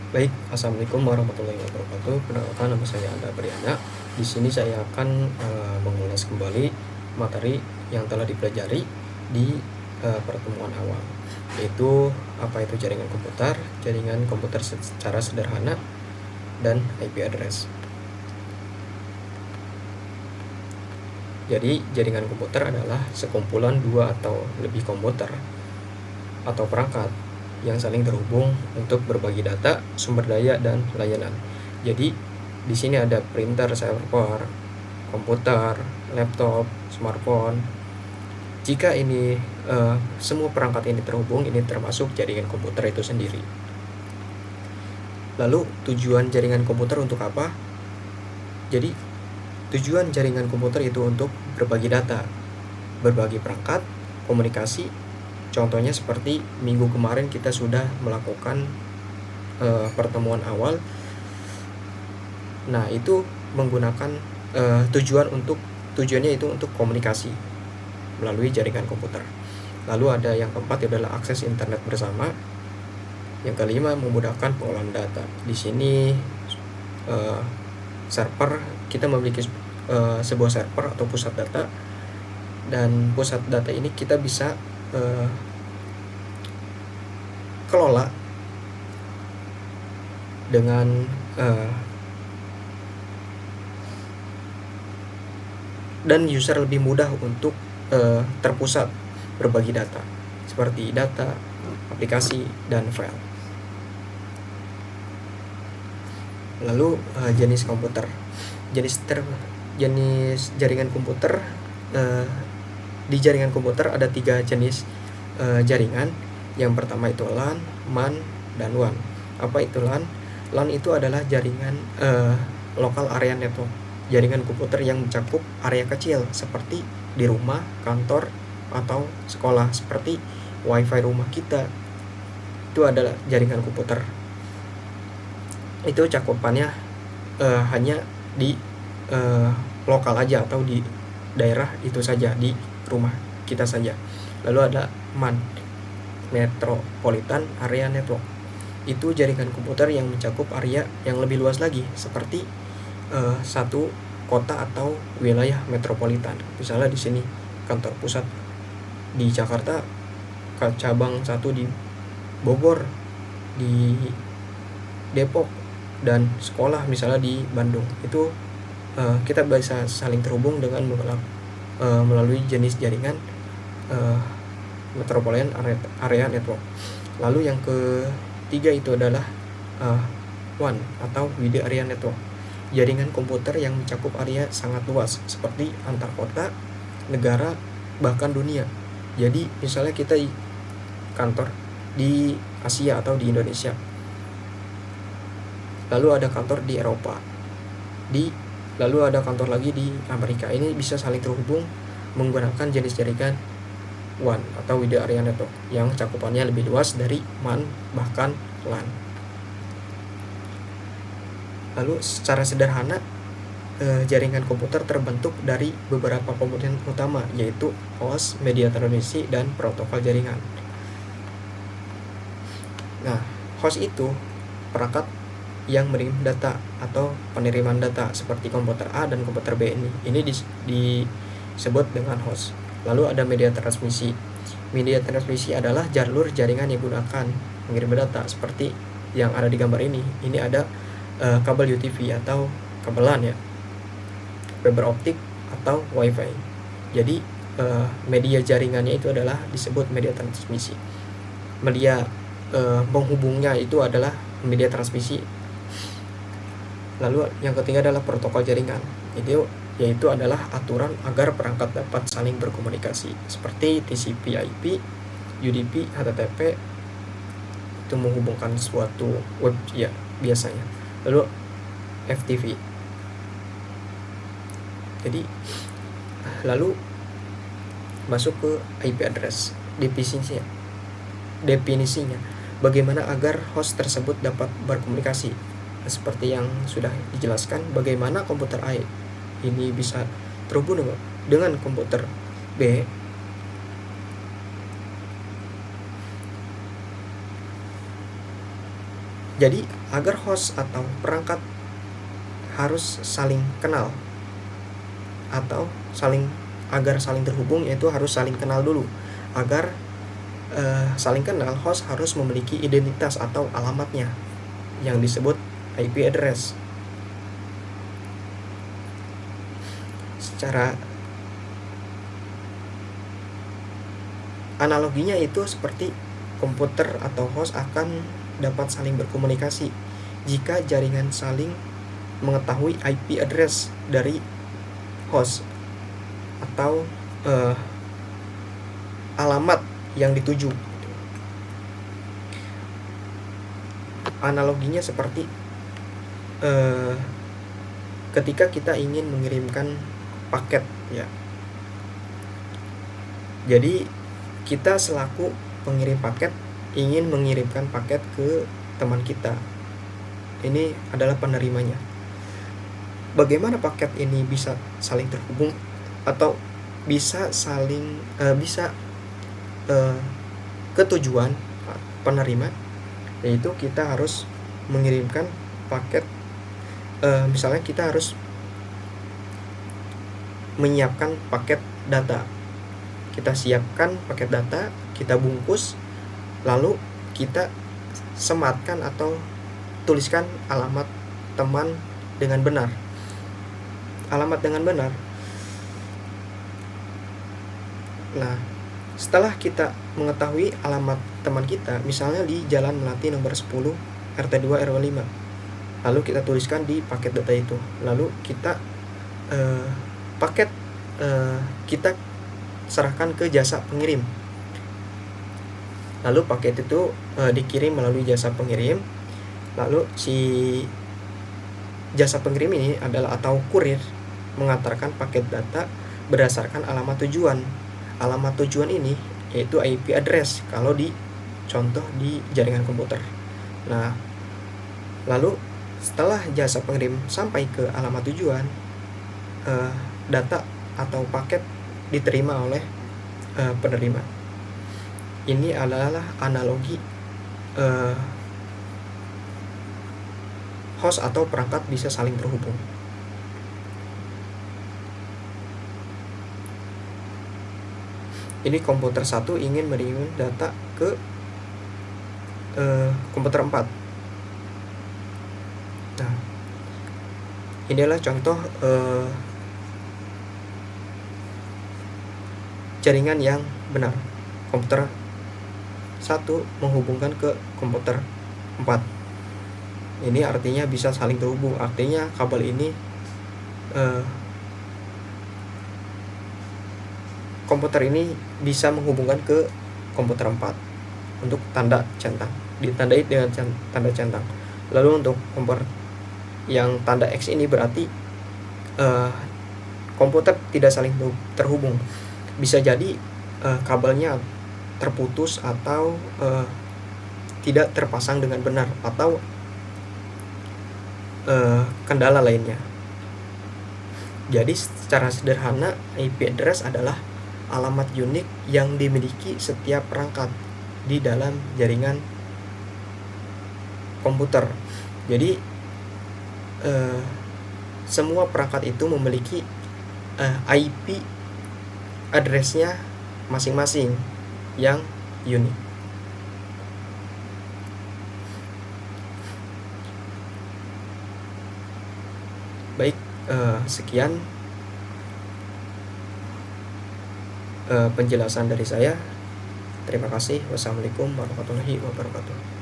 Baik, Assalamualaikum warahmatullahi wabarakatuh. Perkenalkan, nama saya Anda Briana. Di sini saya akan mengulas kembali materi yang telah dipelajari di pertemuan awal, yaitu apa itu jaringan komputer secara sederhana, dan IP address. Jadi, jaringan komputer adalah sekumpulan dua atau lebih komputer atau perangkat yang saling terhubung untuk berbagi data, sumber daya, dan layanan. Jadi di sini ada printer, server, komputer, laptop, smartphone. Jika ini semua perangkat ini terhubung, ini termasuk jaringan komputer itu sendiri. Lalu tujuan jaringan komputer untuk apa? Jadi tujuan jaringan komputer itu untuk berbagi data, berbagi perangkat, komunikasi. Contohnya seperti minggu kemarin kita sudah melakukan pertemuan awal. Nah, itu menggunakan tujuannya itu untuk komunikasi melalui jaringan komputer. Lalu ada yang keempat adalah akses internet bersama. Yang kelima, memudahkan pengolahan data. Di sini server, kita memiliki sebuah server atau pusat data, dan pusat data ini kita bisa kelola dengan dan user lebih mudah untuk terpusat berbagi data seperti data, aplikasi, dan file. Lalu jenis komputer, jenis jaringan komputer. Di jaringan komputer ada 3 jenis jaringan. Yang pertama itu LAN, MAN, dan WAN. Apa itu LAN? LAN itu adalah jaringan local area network, jaringan komputer yang mencakup area kecil seperti di rumah, kantor, atau sekolah, seperti wifi rumah kita. Itu adalah jaringan komputer. Itu cakupannya hanya di lokal aja, atau di daerah itu saja, di rumah kita saja. Lalu ada MAN, Metropolitan Area Network. Itu jaringan komputer yang mencakup area yang lebih luas lagi, seperti satu kota atau wilayah metropolitan. Misalnya di sini kantor pusat di Jakarta, cabang 1 di Bogor, di Depok, dan sekolah misalnya di Bandung. Itu kita bisa saling terhubung dengan melalui jenis jaringan Metropolitan Area Network. Lalu yang ketiga itu adalah WAN atau Wide Area Network, jaringan komputer yang mencakup area sangat luas seperti antar kota, negara, bahkan dunia. Jadi misalnya kita di kantor di Asia atau di Indonesia, lalu ada kantor di Eropa, lalu ada kantor lagi di Amerika. Ini bisa saling terhubung menggunakan jenis jaringan WAN atau Wide Area Network yang cakupannya lebih luas dari MAN, bahkan LAN. Lalu secara sederhana, jaringan komputer terbentuk dari beberapa komponen utama, yaitu host, media transmisi, dan protokol jaringan. Nah, host itu perangkat yang mengirim data atau penerimaan data seperti komputer A dan komputer B ini disebut dengan host. Lalu ada media transmisi. Media transmisi adalah jalur jaringan yang digunakan mengirim data seperti yang ada di gambar ini. Ini ada kabel UTV atau kabel LAN ya, fiber optik atau wifi. Jadi media jaringannya itu adalah disebut media transmisi. Media penghubungnya itu adalah media transmisi. Lalu yang ketiga adalah protokol jaringan. Yaitu adalah aturan agar perangkat dapat saling berkomunikasi seperti TCP/IP, UDP, HTTP. Itu menghubungkan suatu web ya biasanya. Lalu FTP. Jadi lalu masuk ke IP address. Definisinya bagaimana agar host tersebut dapat berkomunikasi. Seperti yang sudah dijelaskan, bagaimana komputer A ini bisa terhubung dengan komputer B. Jadi agar host atau perangkat harus saling kenal atau agar saling terhubung, yaitu harus saling kenal dulu. Agar saling kenal, host harus memiliki identitas atau alamatnya yang disebut IP address. Secara analoginya itu seperti komputer atau host akan dapat saling berkomunikasi jika jaringan saling mengetahui IP address dari host atau alamat yang dituju. Analoginya seperti ketika kita ingin mengirimkan paket, ya. Jadi kita selaku pengirim paket ingin mengirimkan paket ke teman kita. Ini adalah penerimanya. Bagaimana paket ini bisa saling terhubung atau bisa saling ke tujuan penerima, yaitu kita harus mengirimkan paket. Misalnya kita harus menyiapkan paket data. Kita siapkan paket data, kita bungkus, lalu kita sematkan atau tuliskan alamat teman dengan benar. Alamat dengan benar. Nah, setelah kita mengetahui alamat teman kita, misalnya di Jalan Melati nomor 10 RT 2 RW 5, lalu kita tuliskan di paket data itu. Lalu kita kita serahkan ke jasa pengirim. Lalu paket itu dikirim melalui jasa pengirim. Lalu si jasa pengirim ini adalah atau kurir mengantarkan paket data berdasarkan alamat tujuan. Alamat tujuan ini yaitu IP address kalau di contoh di jaringan komputer. Nah, lalu setelah jasa pengirim sampai ke alamat tujuan, data atau paket diterima oleh penerima. Ini adalah analogi host atau perangkat bisa saling terhubung. Ini komputer 1 ingin mengirim data ke komputer 4. Nah, inilah contoh jaringan yang benar. Komputer 1 menghubungkan ke komputer 4. Ini artinya bisa saling terhubung. Artinya kabel ini komputer ini bisa menghubungkan ke komputer 4 untuk tanda centang, ditandai dengan tanda centang. Lalu untuk komputer yang tanda X ini berarti komputer tidak saling terhubung. Bisa jadi kabelnya terputus atau tidak terpasang dengan benar, atau kendala lainnya. Jadi secara sederhana, IP address adalah alamat unik yang dimiliki setiap perangkat di dalam jaringan komputer. Jadi semua perangkat itu memiliki IP address-nya masing-masing yang unik. Baik, sekian penjelasan dari saya. Terima kasih. Wassalamualaikum warahmatullahi wabarakatuh.